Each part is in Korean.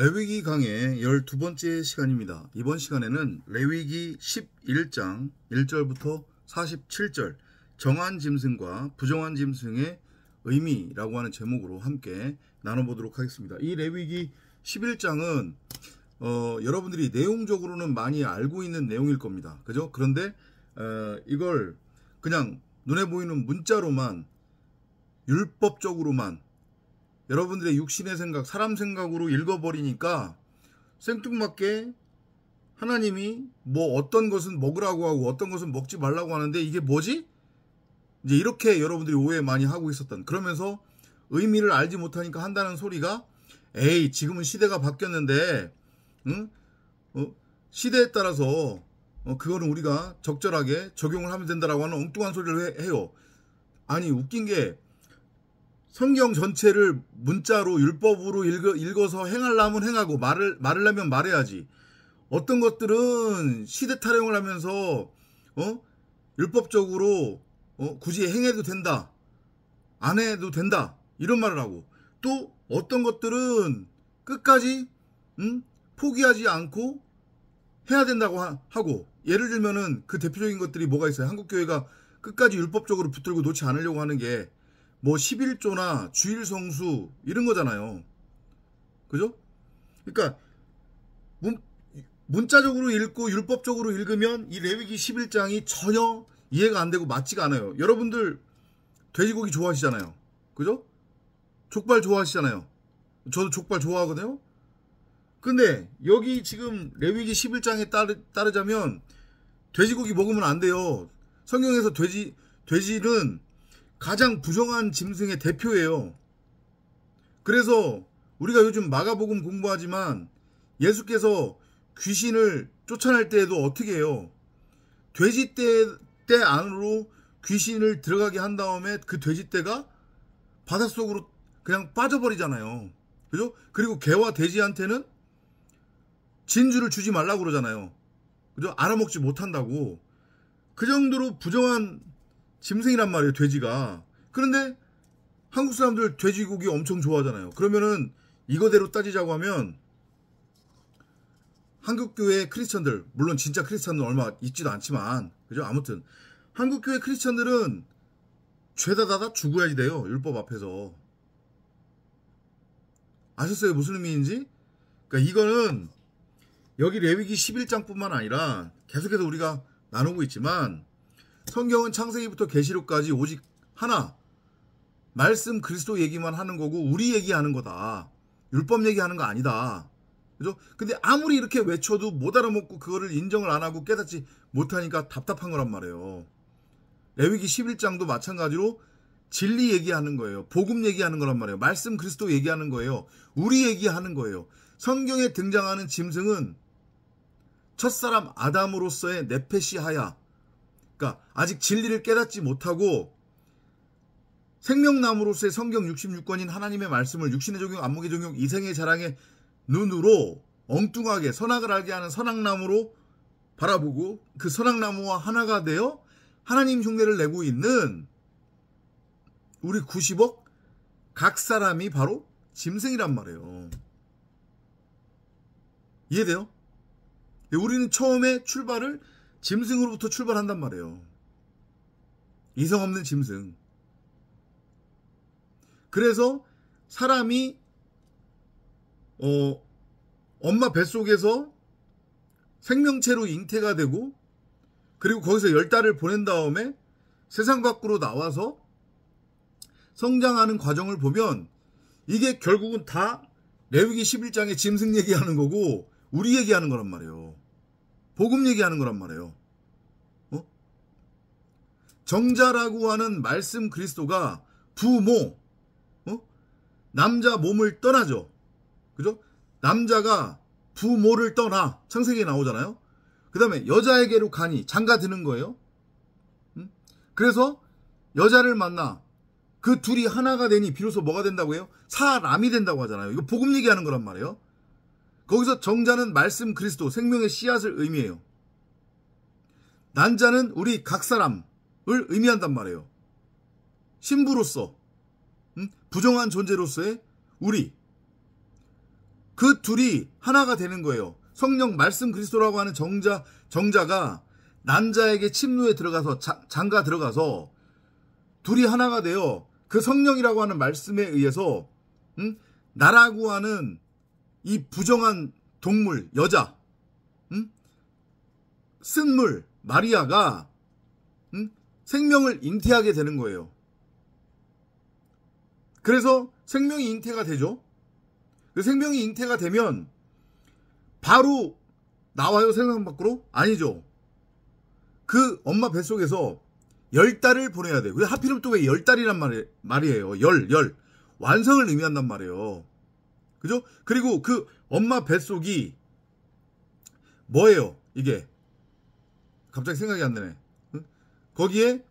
레위기 강의 12번째 시간입니다. 이번 시간에는 레위기 11장 1절부터 47절 정한 짐승과 부정한 짐승의 의미라고 하는 제목으로 함께 나눠보도록 하겠습니다. 이 레위기 11장은 여러분들이 내용적으로는 많이 알고 있는 내용일 겁니다. 그죠? 그런데 이걸 그냥 눈에 보이는 문자로만 율법적으로만 여러분들의 육신의 생각, 사람 생각으로 읽어버리니까 생뚱맞게 하나님이 뭐 어떤 것은 먹으라고 하고 어떤 것은 먹지 말라고 하는데 이게 뭐지? 이제 이렇게 여러분들이 오해 많이 하고 있었던, 그러면서 의미를 알지 못하니까 한다는 소리가 에이 지금은 시대가 바뀌었는데 시대에 따라서 그거는 우리가 적절하게 적용을 하면 된다라고 하는 엉뚱한 소리를 해요. 아니 웃긴 게 성경 전체를 문자로 율법으로 읽어서 행하려면 행하고 말하려면 말해야지. 어떤 것들은 시대 타령을 하면서 율법적으로 굳이 행해도 된다, 안 해도 된다 이런 말을 하고, 또 어떤 것들은 끝까지 포기하지 않고 해야 된다고 하고, 예를 들면은 그 대표적인 것들이 뭐가 있어요. 한국교회가 끝까지 율법적으로 붙들고 놓지 않으려고 하는 게 뭐 11조나 주일 성수 이런 거잖아요. 그죠? 그러니까 문자적으로 읽고 율법적으로 읽으면 이 레위기 11장이 전혀 이해가 안 되고 맞지가 않아요. 여러분들 돼지고기 좋아하시잖아요. 그죠? 족발 좋아하시잖아요. 저도 족발 좋아하거든요. 근데 여기 지금 레위기 11장에 따르자면 돼지고기 먹으면 안 돼요. 성경에서 돼지는 가장 부정한 짐승의 대표예요. 그래서 우리가 요즘 마가복음 공부하지만 예수께서 귀신을 쫓아낼 때에도 어떻게 해요? 돼지떼 안으로 귀신을 들어가게 한 다음에 그 돼지떼가 바닷속으로 그냥 빠져버리잖아요. 그죠? 그리고 개와 돼지한테는 진주를 주지 말라고 그러잖아요. 그죠? 알아먹지 못한다고. 그 정도로 부정한 짐승이란 말이에요, 돼지가. 그런데 한국 사람들 돼지고기 엄청 좋아하잖아요. 그러면은 이거대로 따지자고 하면 한국교회 크리스천들, 물론 진짜 크리스천은 얼마 있지도 않지만, 그죠? 아무튼 한국교회 크리스천들은 죄다 죽어야지 돼요, 율법 앞에서. 아셨어요? 무슨 의미인지? 그러니까 이거는 여기 레위기 11장뿐만 아니라 계속해서 우리가 나누고 있지만, 성경은 창세기부터 계시록까지 오직 하나, 말씀 그리스도 얘기만 하는 거고 우리 얘기하는 거다. 율법 얘기하는 거 아니다. 그죠? 근데 아무리 이렇게 외쳐도 못 알아먹고 그거를 인정을 안 하고 깨닫지 못하니까 답답한 거란 말이에요. 레위기 11장도 마찬가지로 진리 얘기하는 거예요. 복음 얘기하는 거란 말이에요. 말씀 그리스도 얘기하는 거예요. 우리 얘기하는 거예요. 성경에 등장하는 짐승은 첫사람 아담으로서의 네페시하야, 그러니까 아직 진리를 깨닫지 못하고 생명나무로서의 성경 66권인 하나님의 말씀을 육신의 종용, 안목의 종용, 이생의 자랑의 눈으로 엉뚱하게 선악을 알게 하는 선악나무로 바라보고 그 선악나무와 하나가 되어 하나님 흉내를 내고 있는 우리 90억 각 사람이 바로 짐승이란 말이에요. 이해돼요? 우리는 처음에 출발을 짐승으로부터 출발한단 말이에요. 이성 없는 짐승. 그래서 사람이 엄마 뱃속에서 생명체로 잉태가 되고, 그리고 거기서 10달을 보낸 다음에 세상 밖으로 나와서 성장하는 과정을 보면 이게 결국은 다 레위기 11장의 짐승 얘기하는 거고 우리 얘기하는 거란 말이에요. 복음 얘기하는 거란 말이에요. 정자라고 하는 말씀 그리스도가 부모, 남자 몸을 떠나죠. 그죠? 남자가 부모를 떠나 창세기에 나오잖아요. 그 다음에 여자에게로 가니 장가 드는 거예요. 그래서 여자를 만나 그 둘이 하나가 되니 비로소 뭐가 된다고 해요? 사람이 된다고 하잖아요. 이거 복음 얘기하는 거란 말이에요. 거기서 정자는 말씀 그리스도, 생명의 씨앗을 의미해요. 난자는 우리 각 사람을 의미한단 말이에요. 신부로서, 부정한 존재로서의 우리. 그 둘이 하나가 되는 거예요. 성령 말씀 그리스도라고 하는 정자가 난자에게 침노에 들어가서 장가 들어가서 둘이 하나가 되어 그 성령이라고 하는 말씀에 의해서 나라고 하는 이 부정한 동물 여자 쓴물 마리아가 생명을 잉태하게 되는 거예요. 그래서 생명이 잉태가 되죠. 그 생명이 잉태가 되면 바로 나와요, 세상 밖으로? 아니죠. 그 엄마 뱃속에서 10달을 보내야 돼요. 근데 하필이면 또 왜 10달이란 말이에요. 열. 완성을 의미한단 말이에요. 그죠? 그리고 그 엄마 뱃속이 뭐예요? 이게 갑자기 생각이 안 나네. 거기에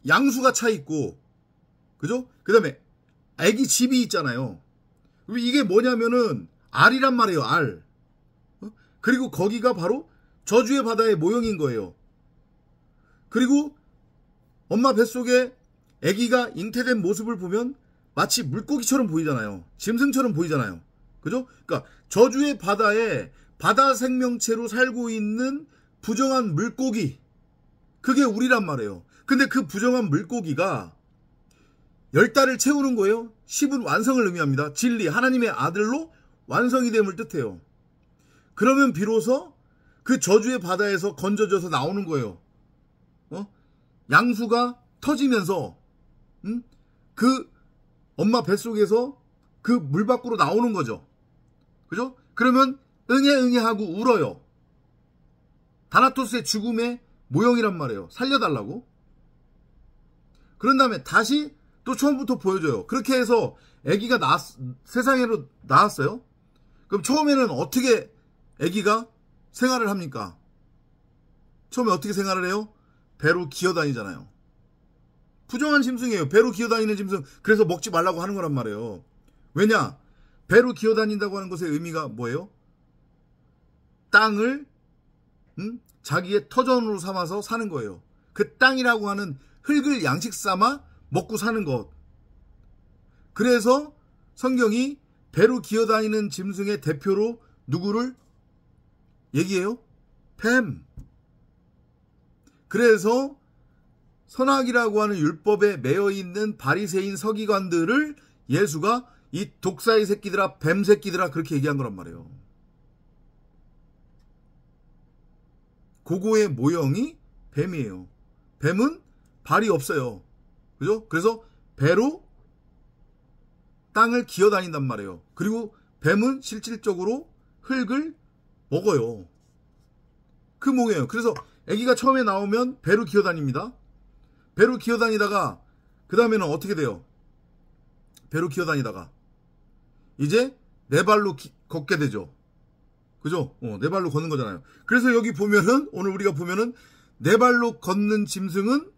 양수가 차 있고, 그죠? 그 다음에 애기 집이 있잖아요. 이게 뭐냐면은 알이란 말이에요. 알. 그리고 거기가 바로 저주의 바다의 모형인 거예요. 그리고 엄마 뱃속에 애기가 잉태된 모습을 보면 마치 물고기처럼 보이잖아요. 짐승처럼 보이잖아요. 그죠? 그러니까 저주의 바다에 바다 생명체로 살고 있는 부정한 물고기, 그게 우리란 말이에요. 근데 그 부정한 물고기가 10달을 채우는 거예요. 10은 완성을 의미합니다. 진리, 하나님의 아들로 완성이 됨을 뜻해요. 그러면 비로소 그 저주의 바다에서 건져져서 나오는 거예요. 양수가 터지면서 그 엄마 뱃속에서 그 물 밖으로 나오는 거죠. 그죠? 그러면 응애 하고 울어요. 다나토스의 죽음의 모형이란 말이에요. 살려달라고. 그런 다음에 다시 또 처음부터 보여줘요. 그렇게 해서 아기가 세상으로 나왔어요. 그럼 처음에는 어떻게 아기가 생활을 합니까? 처음에 어떻게 생활을 해요? 배로 기어다니잖아요. 부정한 짐승이에요. 배로 기어다니는 짐승. 그래서 먹지 말라고 하는 거란 말이에요. 왜냐? 배로 기어다닌다고 하는 것의 의미가 뭐예요? 땅을 자기의 터전으로 삼아서 사는 거예요. 그 땅이라고 하는 흙을 양식 삼아 먹고 사는 것. 그래서 성경이 배로 기어다니는 짐승의 대표로 누구를 얘기해요? 뱀. 그래서 선악이라고 하는 율법에 매여있는 바리새인 서기관들을 예수가 이 독사의 새끼들아, 뱀 새끼들아, 그렇게 얘기한 거란 말이에요. 그거의 모형이 뱀이에요. 뱀은 발이 없어요. 그죠? 그래서 배로 땅을 기어다닌단 말이에요. 그리고 뱀은 실질적으로 흙을 먹어요. 그 모형이에요. 그래서 아기가 처음에 나오면 배로 기어다닙니다. 배로 기어다니다가 그 다음에는 어떻게 돼요? 배로 기어다니다가 이제 네 발로 걷게 되죠. 그죠? 네 발로 걷는 거잖아요. 그래서 여기 보면은, 오늘 우리가 보면은 네 발로 걷는 짐승은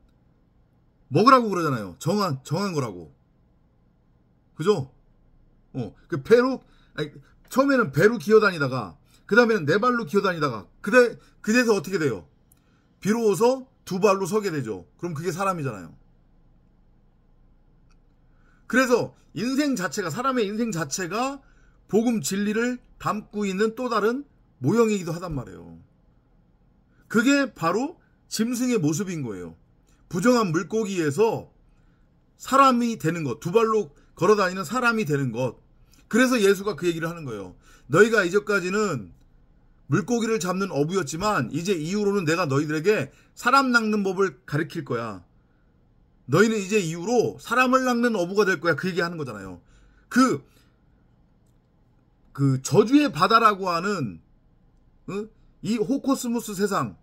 먹으라고 그러잖아요. 정한 거라고. 그죠? 그 배로, 처음에는 배로 기어다니다가, 그 다음에는 네 발로 기어다니다가, 그래서 어떻게 돼요? 비로소 두 발로 서게 되죠. 그럼 그게 사람이잖아요. 그래서 사람의 인생 자체가 복음 진리를 담고 있는 또 다른 모형이기도 하단 말이에요. 그게 바로 짐승의 모습인 거예요. 부정한 물고기에서 사람이 되는 것, 두 발로 걸어다니는 사람이 되는 것. 그래서 예수가 그 얘기를 하는 거예요. 너희가 이제까지는 물고기를 잡는 어부였지만 이제 이후로는 내가 너희들에게 사람 낚는 법을 가르칠 거야. 너희는 이제 이후로 사람을 낚는 어부가 될 거야. 그 얘기 하는 거잖아요. 그 저주의 바다라고 하는 이 호코스모스 세상,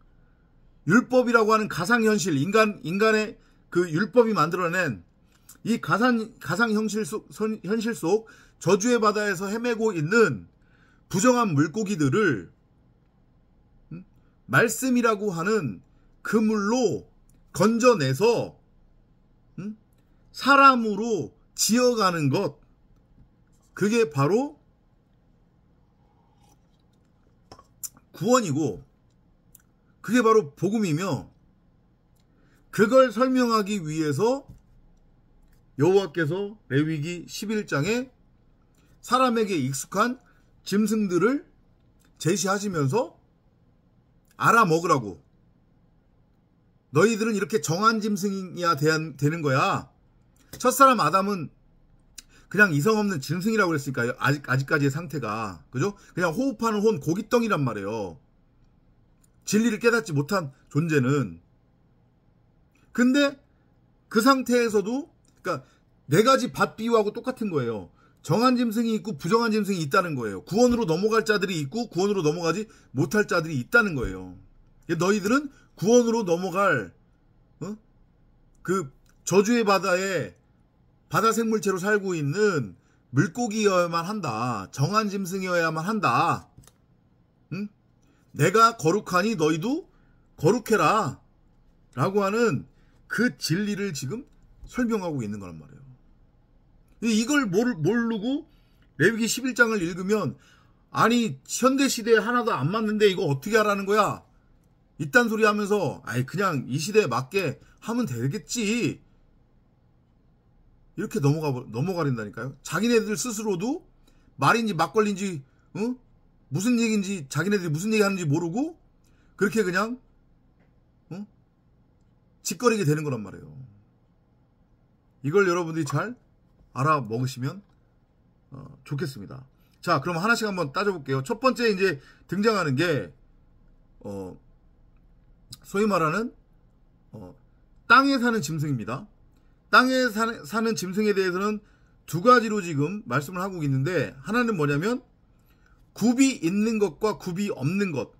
율법이라고 하는 가상현실, 인간의 그 율법이 만들어낸 이 가상현실 속 저주의 바다에서 헤매고 있는 부정한 물고기들을 말씀이라고 하는 그물로 건져내서 사람으로 지어가는 것, 그게 바로 구원이고 그게 바로 복음이며, 그걸 설명하기 위해서 여호와께서 레위기 11장에 사람에게 익숙한 짐승들을 제시하시면서 알아먹으라고. 너희들은 이렇게 정한 짐승이야 되는 거야. 첫사람 아담은 그냥 이성 없는 짐승이라고 그랬으니까요. 아직까지의 상태가. 그죠? 그냥 호흡하는 혼 고깃덩이란 말이에요. 진리를 깨닫지 못한 존재는. 근데 그 상태에서도, 그러니까 네 가지 밭 비유하고 똑같은 거예요. 정한 짐승이 있고 부정한 짐승이 있다는 거예요. 구원으로 넘어갈 자들이 있고 구원으로 넘어가지 못할 자들이 있다는 거예요. 너희들은 구원으로 넘어갈 그 저주의 바다에 바다 생물체로 살고 있는 물고기여야만 한다. 정한 짐승이어야만 한다. 응? 내가 거룩하니 너희도 거룩해라. 라고 하는 그 진리를 지금 설명하고 있는 거란 말이에요. 이걸 모르고 레위기 11장을 읽으면 아니 현대시대에 하나도 안 맞는데 이거 어떻게 하라는 거야? 이딴 소리 하면서 아이 그냥 이 시대에 맞게 하면 되겠지. 이렇게 넘어가린다니까요. 자기네들 스스로도 말인지 막걸리인지 무슨 얘기인지 자기네들이 무슨 얘기 하는지 모르고 그렇게 그냥 짓거리게 되는 거란 말이에요. 이걸 여러분들이 잘 알아먹으시면 좋겠습니다. 자, 그럼 하나씩 한번 따져볼게요. 첫 번째 이제 등장하는 게 소위 말하는 땅에 사는 짐승입니다. 땅에 사는 짐승에 대해서는 두 가지로 지금 말씀을 하고 있는데, 하나는 뭐냐면 굽이 있는 것과 굽이 없는 것,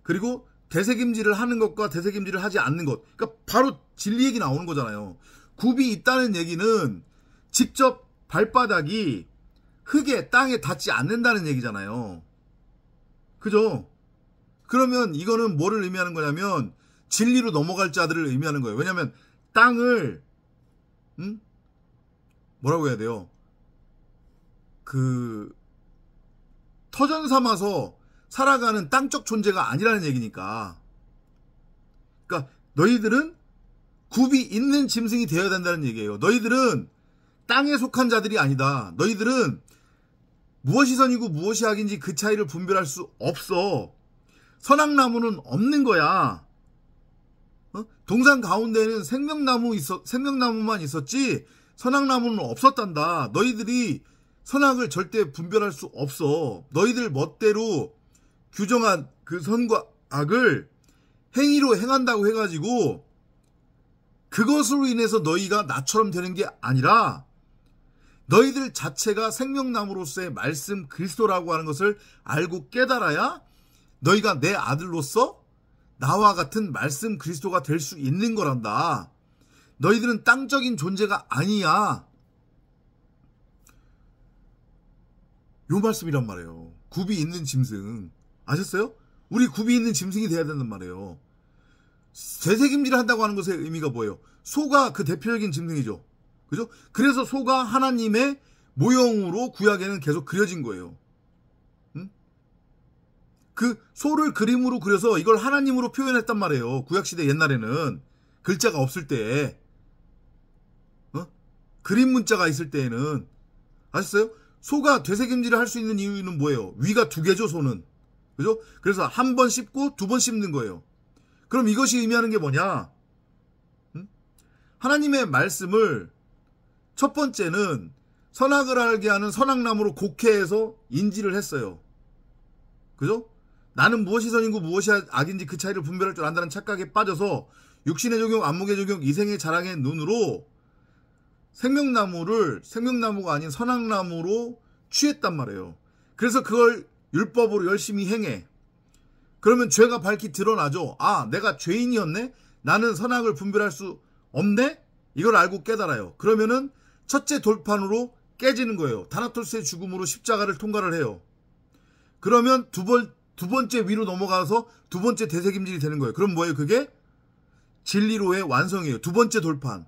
그리고 되새김질을 하는 것과 되새김질을 하지 않는 것. 그러니까 바로 진리 얘기 나오는 거잖아요. 굽이 있다는 얘기는 직접 발바닥이 흙에 땅에 닿지 않는다는 얘기잖아요. 그죠? 그러면 이거는 뭐를 의미하는 거냐면 진리로 넘어갈 자들을 의미하는 거예요. 왜냐하면 땅을 뭐라고 해야 돼요? 터전 삼아서 살아가는 땅적 존재가 아니라는 얘기니까. 그러니까 너희들은 굽이 있는 짐승이 되어야 된다는 얘기예요. 너희들은 땅에 속한 자들이 아니다. 너희들은 무엇이 선이고 무엇이 악인지 그 차이를 분별할 수 없어. 선악나무는 없는 거야. 동산 가운데에는 생명나무만 있었지 선악나무는 없었단다. 너희들이 선악을 절대 분별할 수 없어. 너희들 멋대로 규정한 그 선과 악을 행위로 행한다고 해가지고 그것으로 인해서 너희가 나처럼 되는 게 아니라 너희들 자체가 생명나무로서의 말씀 그리스도라고 하는 것을 알고 깨달아야 너희가 내 아들로서 나와 같은 말씀 그리스도가 될 수 있는 거란다. 너희들은 땅적인 존재가 아니야. 요 말씀이란 말이에요. 굽이 있는 짐승. 아셨어요? 우리 굽이 있는 짐승이 돼야 된단 말이에요. 되새김질을 한다고 하는 것의 의미가 뭐예요? 소가 그 대표적인 짐승이죠. 그죠? 그래서 소가 하나님의 모형으로 구약에는 계속 그려진 거예요. 그 소를 그림으로 그려서 이걸 하나님으로 표현했단 말이에요. 구약시대 옛날에는 글자가 없을 때 그림 문자가 있을 때에는. 아셨어요? 소가 되새김질을 할 수 있는 이유는 뭐예요? 위가 두 개죠, 소는. 그죠? 그래서 한 번 씹고 두 번 씹는 거예요. 그럼 이것이 의미하는 게 뭐냐? 하나님의 말씀을 첫 번째는 선악을 알게 하는 선악나무로 곡해해서 인지를 했어요. 그죠? 나는 무엇이 선이고 무엇이 악인지 그 차이를 분별할 줄 안다는 착각에 빠져서 육신의 적용, 안목의 적용, 이생의 자랑의 눈으로 생명나무가 아닌 선악나무로 취했단 말이에요. 그래서 그걸 율법으로 열심히 행해. 그러면 죄가 밝히 드러나죠. 아, 내가 죄인이었네? 나는 선악을 분별할 수 없네? 이걸 알고 깨달아요. 그러면은 첫째 돌판으로 깨지는 거예요. 다나토스의 죽음으로 십자가를 통과를 해요. 그러면 두 번째 위로 넘어가서 두 번째 되새김질이 되는 거예요. 그럼 뭐예요? 그게 진리로의 완성이에요. 두 번째 돌판.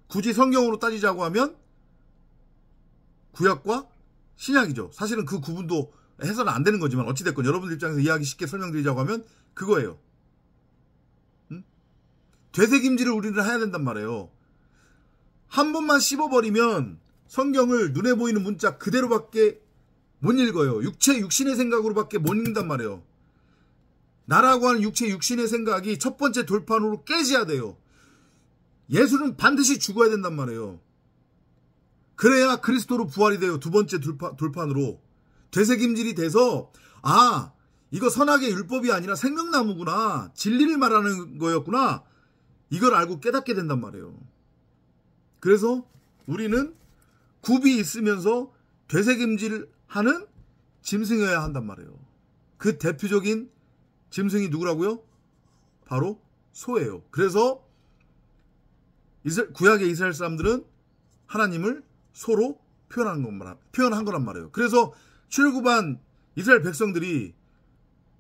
굳이 성경으로 따지자고 하면 구약과 신약이죠. 사실은 그 구분도 해서는 안 되는 거지만 어찌됐건 여러분들 입장에서 이해하기 쉽게 설명드리자고 하면 그거예요. 되새김질을 우리는 해야 된단 말이에요. 한 번만 씹어버리면 성경을 눈에 보이는 문자 그대로밖에 못 읽어요. 육신의 생각으로밖에 못 읽는단 말이에요. 나라고 하는 육신의 생각이 첫 번째 돌판으로 깨져야 돼요. 예수는 반드시 죽어야 된단 말이에요. 그래야 그리스도로 부활이 돼요. 두 번째 돌판으로. 되새김질이 돼서 이거 선악의 율법이 아니라 생명나무구나. 진리를 말하는 거였구나. 이걸 알고 깨닫게 된단 말이에요. 그래서 우리는 굽이 있으면서 되새김질하는 짐승이어야 한단 말이에요. 그 대표적인 짐승이 누구라고요? 바로 소예요. 그래서 구약의 이스라엘 사람들은 하나님을 소로 표현한 거란 말이에요. 그래서 출애굽한 이스라엘 백성들이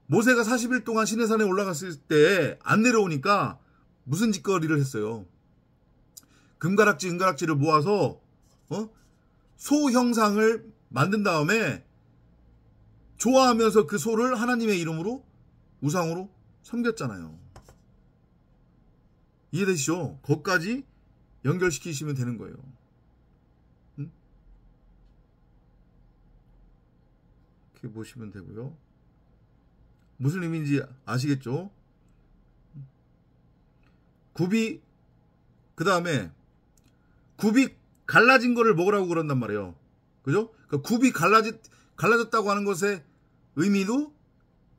모세가 40일 동안 시내산에 올라갔을 때 안 내려오니까 무슨 짓거리를 했어요? 금가락지, 은가락지를 모아서 소 형상을 만든 다음에 좋아하면서 그 소를 하나님의 이름으로 우상으로 섬겼잖아요. 이해되시죠? 거기까지 연결시키시면 되는 거예요. 이렇게 보시면 되고요. 무슨 의미인지 아시겠죠? 굽이 그 다음에 굽이 갈라진 거를 먹으라고 그런단 말이에요. 그죠? 그러니까 굽이 갈라졌다고 하는 것의 의미도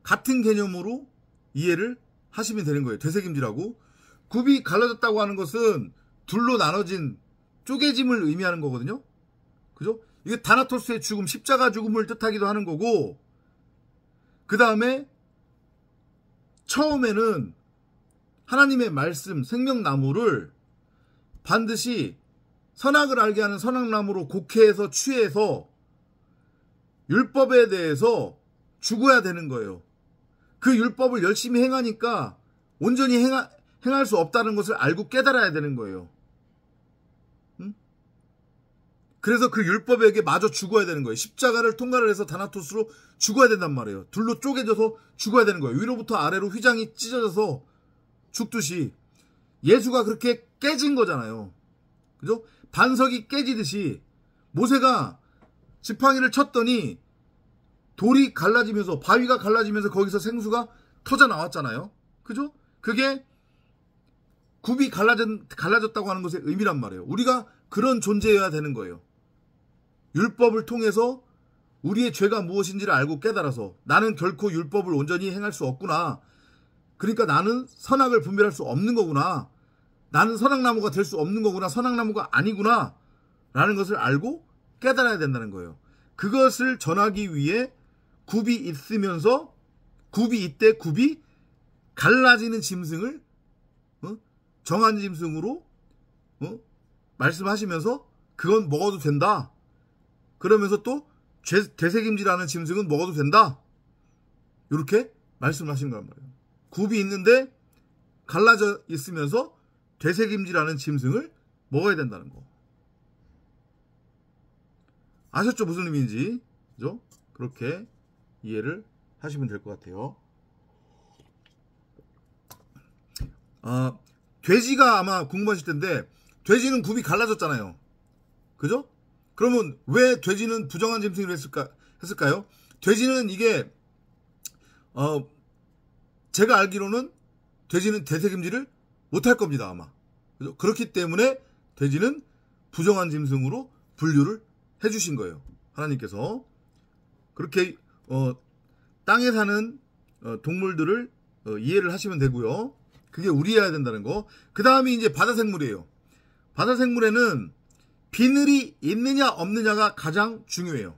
같은 개념으로 이해를 하시면 되는 거예요. 되새김질하고 굽이 갈라졌다고 하는 것은 둘로 나눠진 쪼개짐을 의미하는 거거든요. 그죠? 이게 다나토스의 죽음, 십자가 죽음을 뜻하기도 하는 거고, 그 다음에 처음에는 하나님의 말씀, 생명나무를 반드시 선악을 알게 하는 선악나무로 곡해해서 취해서 율법에 대해서 죽어야 되는 거예요. 그 율법을 열심히 행하니까 온전히 행할 수 없다는 것을 알고 깨달아야 되는 거예요. 그래서 그 율법에게 마저 죽어야 되는 거예요. 십자가를 통과를 해서 다나토스로 죽어야 된단 말이에요. 둘로 쪼개져서 죽어야 되는 거예요. 위로부터 아래로 휘장이 찢어져서 죽듯이 예수가 그렇게 깨진 거잖아요. 그죠? 반석이 깨지듯이 모세가 지팡이를 쳤더니 돌이 갈라지면서, 바위가 갈라지면서 거기서 생수가 터져 나왔잖아요. 그죠? 그게 굽이 갈라졌다고 하는 것의 의미란 말이에요. 우리가 그런 존재여야 되는 거예요. 율법을 통해서 우리의 죄가 무엇인지를 알고 깨달아서 나는 결코 율법을 온전히 행할 수 없구나. 그러니까 나는 선악을 분별할 수 없는 거구나. 나는 선악나무가 될 수 없는 거구나. 선악나무가 아니구나. 라는 것을 알고 깨달아야 된다는 거예요. 그것을 전하기 위해 굽이 있으면서 굽이 갈라지는 짐승을 정한 짐승으로 말씀하시면서 그건 먹어도 된다. 그러면서 또 되새김질하는 짐승은 먹어도 된다. 이렇게 말씀하신 거란 말이에요. 굽이 있는데 갈라져 있으면서 되새김질하는 짐승을 먹어야 된다는 거. 아셨죠? 무슨 의미인지. 그죠? 그렇게 이해를 하시면 될 것 같아요. 돼지가 아마 궁금하실 텐데, 돼지는 굽이 갈라졌잖아요. 그죠? 그러면 왜 돼지는 부정한 짐승을 했을까요? 돼지는 이게 제가 알기로는 돼지는 되새김질을 못할 겁니다, 아마. 그죠? 그렇기 때문에 돼지는 부정한 짐승으로 분류를 해주신 거예요. 하나님께서. 그렇게 땅에 사는 동물들을 이해를 하시면 되고요. 그게 우리여야 된다는 거. 그 다음이 이제 바다생물이에요. 바다생물에는 비늘이 있느냐 없느냐가 가장 중요해요.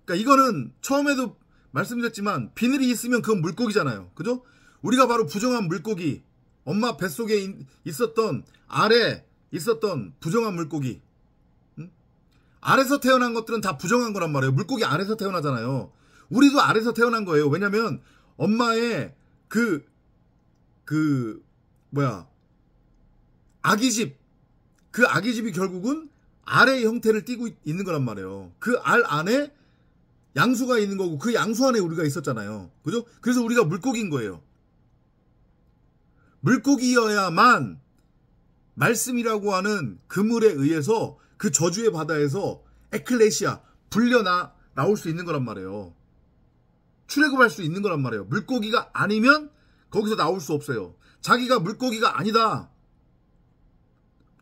그러니까 이거는 처음에도 말씀드렸지만 비늘이 있으면 그건 물고기잖아요. 그죠? 우리가 바로 부정한 물고기, 엄마 뱃속에 있었던, 아래 있었던 부정한 물고기. 아래서 태어난 것들은 다 부정한 거란 말이에요. 물고기 아래서 태어나잖아요. 우리도 아래서 태어난 거예요. 왜냐면 엄마의 아기집, 그 아기집이 결국은 알의 형태를 띠고 있는 거란 말이에요. 그 알 안에 양수가 있는 거고 그 양수 안에 우리가 있었잖아요. 그죠? 그래서 우리가 물고기인 거예요. 물고기여야만 말씀이라고 하는 그물에 의해서 그 저주의 바다에서 에클레시아 나올 수 있는 거란 말이에요. 출애굽할 수 있는 거란 말이에요. 물고기가 아니면 거기서 나올 수 없어요. 자기가 물고기가 아니다,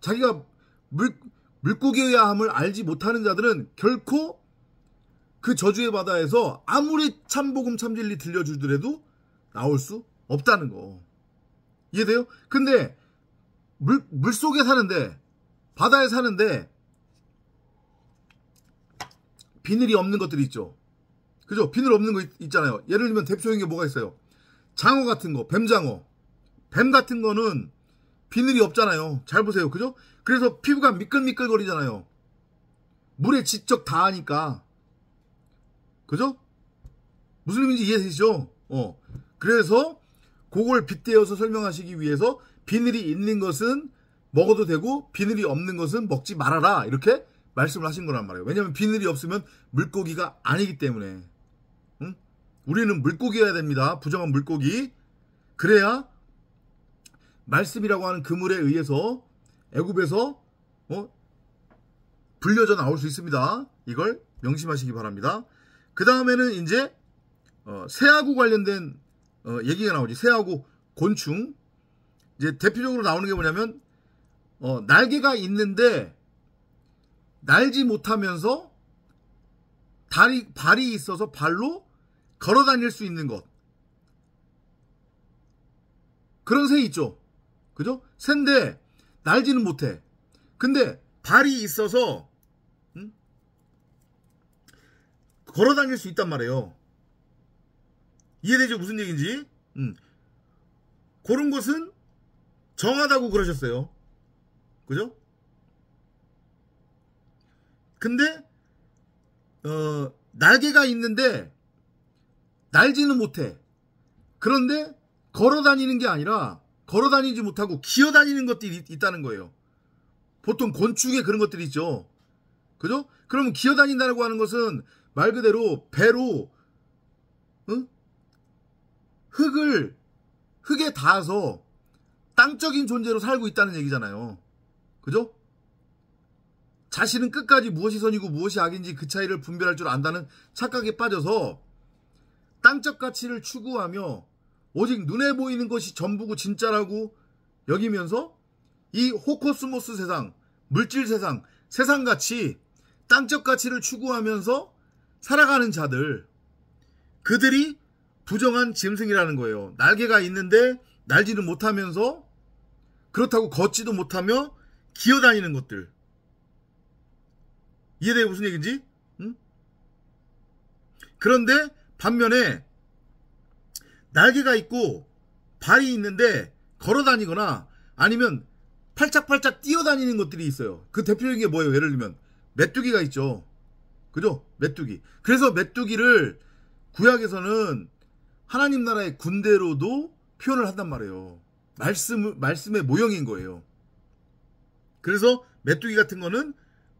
자기가 물고기여야 함을 알지 못하는 자들은 결코 그 저주의 바다에서 아무리 참복음 참진리 들려주더라도 나올 수 없다는 거. 이해돼요? 근데 물속에 사는데, 바다에 사는데 비늘이 없는 것들이 있죠. 그죠? 비늘 없는 거 있잖아요. 예를 들면 대표적인 게 뭐가 있어요? 장어 같은 거, 뱀장어. 뱀 같은 거는 비늘이 없잖아요. 잘 보세요. 그죠? 그래서 피부가 미끌미끌거리잖아요. 물에 지적 다 하니까. 그죠? 무슨 의미인지 이해되시죠? 그래서 그걸 빗대어서 설명하시기 위해서 비늘이 있는 것은 먹어도 되고 비늘이 없는 것은 먹지 말아라, 이렇게 말씀을 하신 거란 말이에요. 왜냐하면 비늘이 없으면 물고기가 아니기 때문에. 응? 우리는 물고기여야 됩니다. 부정한 물고기. 그래야 말씀이라고 하는 그물에 의해서 애굽에서 불려져 나올 수 있습니다. 이걸 명심하시기 바랍니다. 그 다음에는 이제 새하고 관련된 얘기가 나오지. 새하고 곤충. 이제 대표적으로 나오는 게 뭐냐면 날개가 있는데 날지 못하면서 발이 있어서 발로 걸어 다닐 수 있는 것. 그런 새 있죠. 그죠? 새인데 날지는 못해. 근데 발이 있어서 걸어 다닐 수 있단 말이에요. 이해되죠? 무슨 얘기인지? 그런 것은 정하다고 그러셨어요. 그죠? 근데 날개가 있는데 날지는 못해. 그런데 걸어 다니는 게 아니라 걸어 다니지 못하고 기어 다니는 것들이 있다는 거예요. 보통 곤충에 그런 것들이 있죠. 그죠? 그러면 기어 다닌다고 하는 것은 말 그대로 배로 흙에 닿아서 땅적인 존재로 살고 있다는 얘기잖아요. 그죠? 자신은 끝까지 무엇이 선이고 무엇이 악인지 그 차이를 분별할 줄 안다는 착각에 빠져서 땅적 가치를 추구하며 오직 눈에 보이는 것이 전부고 진짜라고 여기면서 이 호코스모스 세상, 물질 세상, 세상같이 땅적 가치를 추구하면서 살아가는 자들, 그들이 부정한 짐승이라는 거예요. 날개가 있는데 날지는 못하면서 그렇다고 걷지도 못하며 기어다니는 것들. 이해돼요? 무슨 얘기인지? 응? 그런데 반면에 날개가 있고 발이 있는데 걸어다니거나 아니면 팔짝팔짝 뛰어다니는 것들이 있어요. 그 대표적인 게 뭐예요? 예를 들면 메뚜기가 있죠. 그죠? 메뚜기. 그래서 메뚜기를 구약에서는 하나님 나라의 군대로도 표현을 한단 말이에요. 말씀의 모형인 거예요. 그래서 메뚜기 같은 거는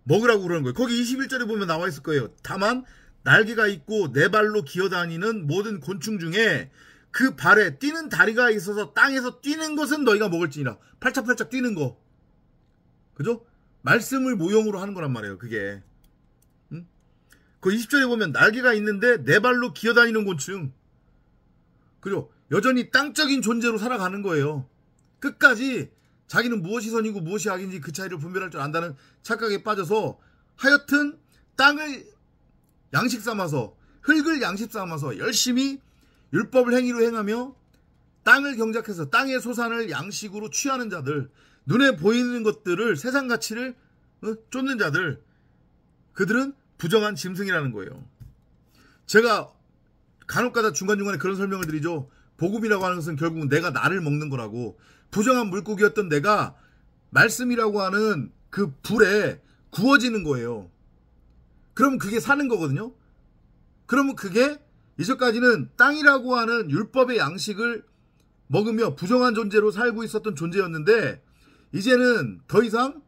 먹으라고 그러는 거예요. 거기 21절에 보면 나와 있을 거예요. 다만 날개가 있고 네 발로 기어다니는 모든 곤충 중에 그 발에 뛰는 다리가 있어서 땅에서 뛰는 것은 너희가 먹을지니라. 팔짝팔짝 뛰는 거. 그죠? 말씀을 모형으로 하는 거란 말이에요. 그게. 그 20절에 보면 날개가 있는데 네 발로 기어다니는 곤충. 그죠? 여전히 땅적인 존재로 살아가는 거예요. 끝까지 자기는 무엇이 선이고 무엇이 악인지 그 차이를 분별할 줄 안다는 착각에 빠져서 하여튼 땅을 양식 삼아서, 흙을 양식 삼아서 열심히 율법을 행위로 행하며 땅을 경작해서 땅의 소산을 양식으로 취하는 자들, 눈에 보이는 것들을, 세상 가치를 쫓는 자들, 그들은 부정한 짐승이라는 거예요. 제가 간혹가다 중간중간에 그런 설명을 드리죠. 복음이라고 하는 것은 결국은 내가 나를 먹는 거라고. 부정한 물고기였던 내가 말씀이라고 하는 그 불에 구워지는 거예요. 그러면 그게 사는 거거든요. 그러면 그게 이전까지는 땅이라고 하는 율법의 양식을 먹으며 부정한 존재로 살고 있었던 존재였는데 이제는 더 이상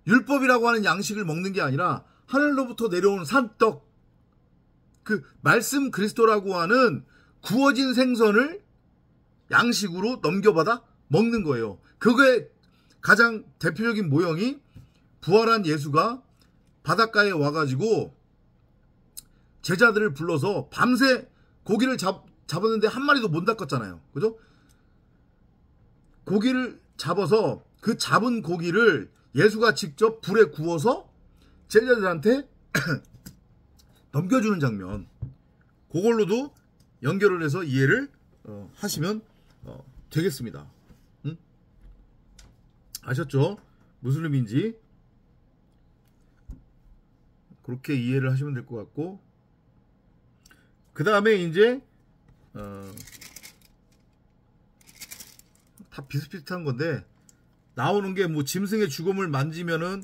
율법이라고 하는 양식을 먹는 게 아니라 하늘로부터 내려오는 산떡, 그 말씀 그리스도라고 하는 구워진 생선을 양식으로 넘겨받아 먹는 거예요. 그거의 가장 대표적인 모형이 부활한 예수가 바닷가에 와가지고 제자들을 불러서 밤새 고기를 잡았는데 한 마리도 못 낚았잖아요. 그죠? 고기를 잡아서 그 잡은 고기를 예수가 직접 불에 구워서 제자들한테 넘겨주는 장면. 그걸로도 연결을 해서 이해를 하시면 되겠습니다. 응? 아셨죠? 무슨 의미인지 그렇게 이해를 하시면 될 것 같고, 그 다음에 이제 다 비슷비슷한 건데 나오는 게 뭐 짐승의 죽음을 만지면은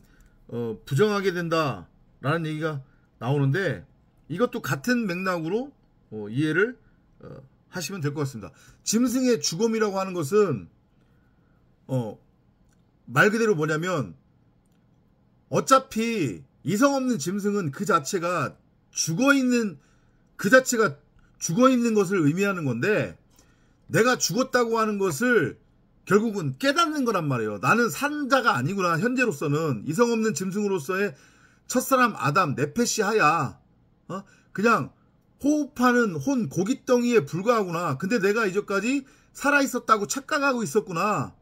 부정하게 된다 라는 얘기가 나오는데, 이것도 같은 맥락으로 이해를 하시면 될 것 같습니다. 짐승의 죽음이라고 하는 것은 말 그대로 뭐냐면, 어차피 이성 없는 짐승은 그 자체가 죽어있는 것을 의미하는 건데, 내가 죽었다고 하는 것을 결국은 깨닫는 거란 말이에요. 나는 산자가 아니구나. 현재로서는 이성 없는 짐승으로서의 첫사람 아담 네페시 하야 그냥 호흡하는 혼 고깃덩이에 불과하구나. 근데 내가 이전까지 살아있었다고 착각하고 있었구나.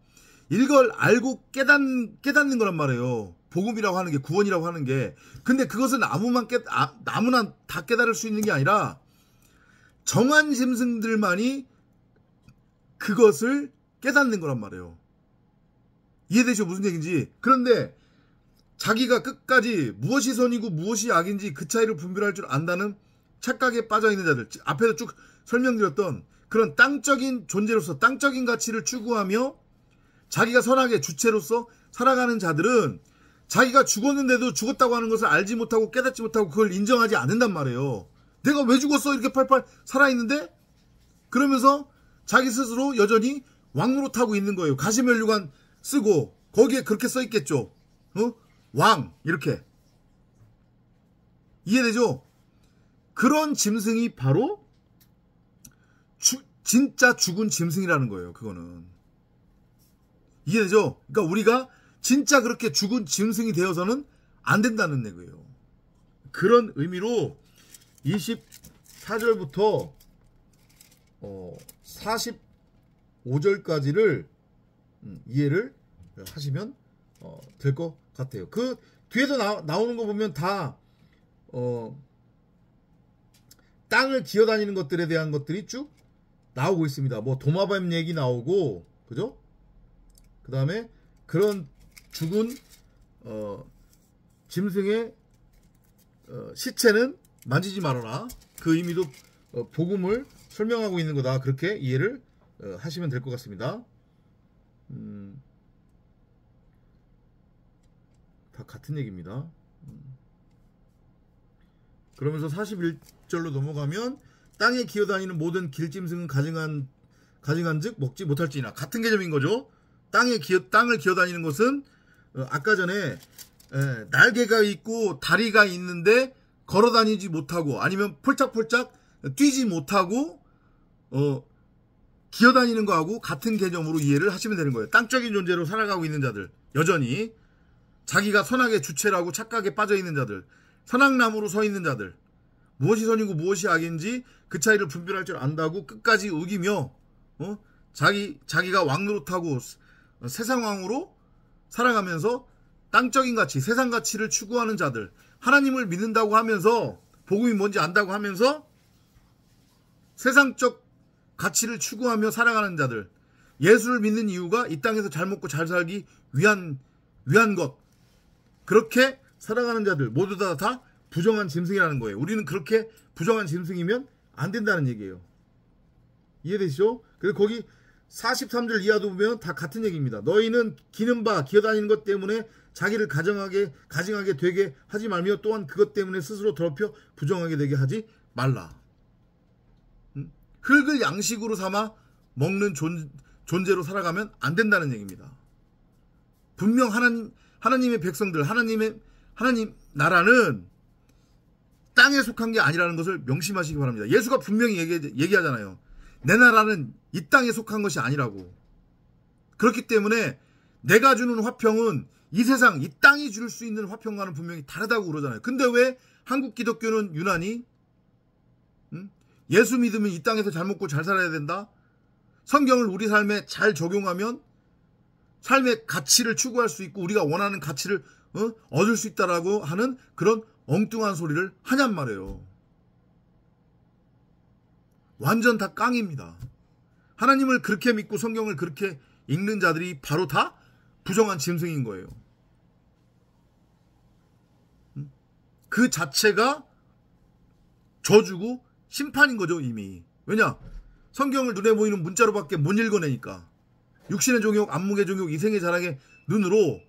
이걸 알고 깨닫는 거란 말이에요. 복음이라고 하는 게, 구원이라고 하는 게. 근데 그것은 아무나 다 깨달을 수 있는 게 아니라 정한 짐승들만이 그것을 깨닫는 거란 말이에요. 이해되시죠? 무슨 얘기인지. 그런데 자기가 끝까지 무엇이 선이고 무엇이 악인지 그 차이를 분별할 줄 안다는 착각에 빠져있는 자들, 앞에서 쭉 설명드렸던 그런 땅적인 존재로서 땅적인 가치를 추구하며 자기가 선악의 주체로서 살아가는 자들은 자기가 죽었는데도 죽었다고 하는 것을 알지 못하고 깨닫지 못하고 그걸 인정하지 않는단 말이에요. 내가 왜 죽었어? 이렇게 팔팔 살아있는데? 그러면서 자기 스스로 여전히 왕노릇하고 있는 거예요. 가시면류관 쓰고 거기에 그렇게 써있겠죠. 왕 이렇게. 이해되죠? 그런 짐승이 바로 진짜 죽은 짐승이라는 거예요. 그거는. 이해되죠? 그러니까 우리가 진짜 그렇게 죽은 짐승이 되어서는 안 된다는 얘기예요. 그런 의미로 24절부터 45절까지를 이해를 하시면 될 것 같아요. 그 뒤에서 나오는 거 보면 다 땅을 기어다니는 것들에 대한 것들이 쭉 나오고 있습니다. 뭐 도마뱀 얘기 나오고, 그죠? 그 다음에 그런 죽은 짐승의 시체는 만지지 말아라. 그 의미도 복음을 설명하고 있는 거다. 그렇게 이해를 하시면 될 것 같습니다. 다 같은 얘기입니다. 그러면서 41절로 넘어가면 땅에 기어다니는 모든 길짐승은 가증한즉 먹지 못할지니라. 같은 개념인 거죠. 땅을 기어다니는 것은 아까 전에 날개가 있고 다리가 있는데 걸어다니지 못하고 아니면 폴짝폴짝 뛰지 못하고 기어다니는 거하고 같은 개념으로 이해를 하시면 되는 거예요. 땅적인 존재로 살아가고 있는 자들, 여전히 자기가 선악의 주체라고 착각에 빠져있는 자들, 선악나무로 서 있는 자들, 무엇이 선이고 무엇이 악인지 그 차이를 분별할 줄 안다고 끝까지 우기며 자기가 왕노릇하고 세상왕으로 살아가면서 땅적인 가치, 세상 가치를 추구하는 자들, 하나님을 믿는다고 하면서 복음이 뭔지 안다고 하면서 세상적 가치를 추구하며 살아가는 자들, 예수를 믿는 이유가 이 땅에서 잘 먹고 잘 살기 위한 것, 그렇게 살아가는 자들 모두 다 부정한 짐승이라는 거예요. 우리는 그렇게 부정한 짐승이면 안 된다는 얘기예요. 이해되시죠? 그래서 거기 43절 이하도 보면 다 같은 얘기입니다. 너희는 기어다니는 것 때문에 자기를 가증하게 되게 하지 말며 또한 그것 때문에 스스로 더럽혀 부정하게 되게 하지 말라. 흙을 양식으로 삼아 먹는 존재로 살아가면 안 된다는 얘기입니다. 분명 하나님의 백성들, 하나님 나라는 땅에 속한 게 아니라는 것을 명심하시기 바랍니다. 예수가 분명히 얘기하잖아요. 내 나라는 이 땅에 속한 것이 아니라고. 그렇기 때문에 내가 주는 화평은 이 세상, 이 땅이 줄 수 있는 화평과는 분명히 다르다고 그러잖아요. 근데 왜 한국 기독교는 유난히 예수 믿으면 이 땅에서 잘 먹고 잘 살아야 된다? 성경을 우리 삶에 잘 적용하면 삶의 가치를 추구할 수 있고 우리가 원하는 가치를 얻을 수 있다라고 하는 그런 엉뚱한 소리를 하냔 말이에요. 완전 다 깡입니다. 하나님을 그렇게 믿고 성경을 그렇게 읽는 자들이 바로 다 부정한 짐승인 거예요. 그 자체가 저주고 심판인 거죠, 이미. 왜냐? 성경을 눈에 보이는 문자로밖에 못 읽어내니까. 육신의 종욕, 안목의 종욕, 이생의 자랑의 눈으로,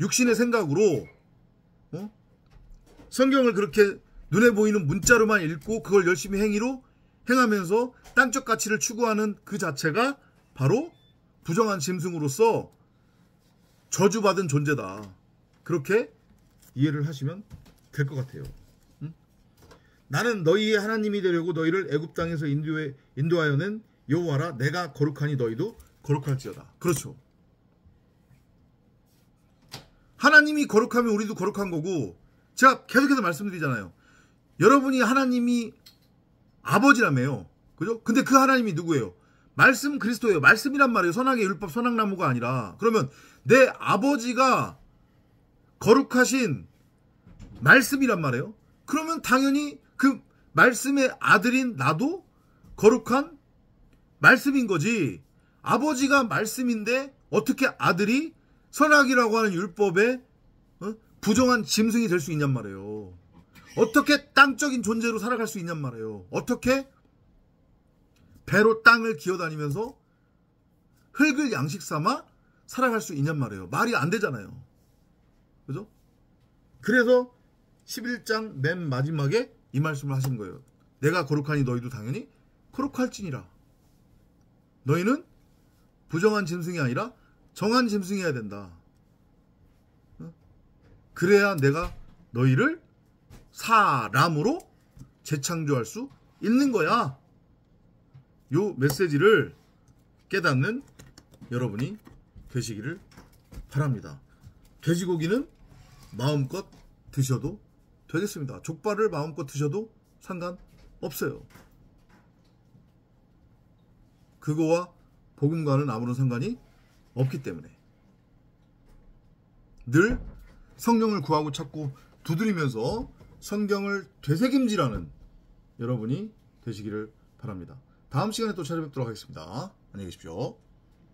육신의 생각으로 성경을 그렇게 눈에 보이는 문자로만 읽고 그걸 열심히 행하면서 땅적 가치를 추구하는 그 자체가 바로 부정한 짐승으로서 저주받은 존재다. 그렇게 이해를 하시면 될 것 같아요. 나는 너희의 하나님이 되려고 너희를 애굽 땅에서 인도하여 낸 여호와라. 내가 거룩하니 너희도 거룩할지어다. 그렇죠. 하나님이 거룩하면 우리도 거룩한 거고, 제가 계속해서 말씀드리잖아요. 여러분이 하나님이 아버지라며요. 그죠? 근데 그 하나님이 누구예요? 말씀 그리스도예요. 말씀이란 말이에요. 선악의 율법, 선악나무가 아니라. 그러면 내 아버지가 거룩하신 말씀이란 말이에요. 그러면 당연히 그 말씀의 아들인 나도 거룩한 말씀인 거지. 아버지가 말씀인데 어떻게 아들이 선악이라고 하는 율법에 부정한 짐승이 될 수 있냔 말이에요. 어떻게 땅적인 존재로 살아갈 수 있냔 말이에요. 어떻게 배로 땅을 기어다니면서 흙을 양식 삼아 살아갈 수 있냔 말이에요. 말이 안 되잖아요. 그죠? 그래서 11장 맨 마지막에 이 말씀을 하신 거예요. 내가 거룩하니 너희도 당연히 거룩할지니라. 너희는 부정한 짐승이 아니라 정한 짐승이어야 된다. 그래야 내가 너희를 사람으로 재창조할 수 있는 거야. 요 메시지를 깨닫는 여러분이 되시기를 바랍니다. 돼지고기는 마음껏 드셔도 되겠습니다. 족발을 마음껏 드셔도 상관없어요. 그거와 복음과는 아무런 상관이 없기 때문에 늘 성경을 구하고 찾고 두드리면서 성경을 되새김질하는 여러분이 되시기를 바랍니다. 다음 시간에 또 찾아뵙도록 하겠습니다. 안녕히 계십시오.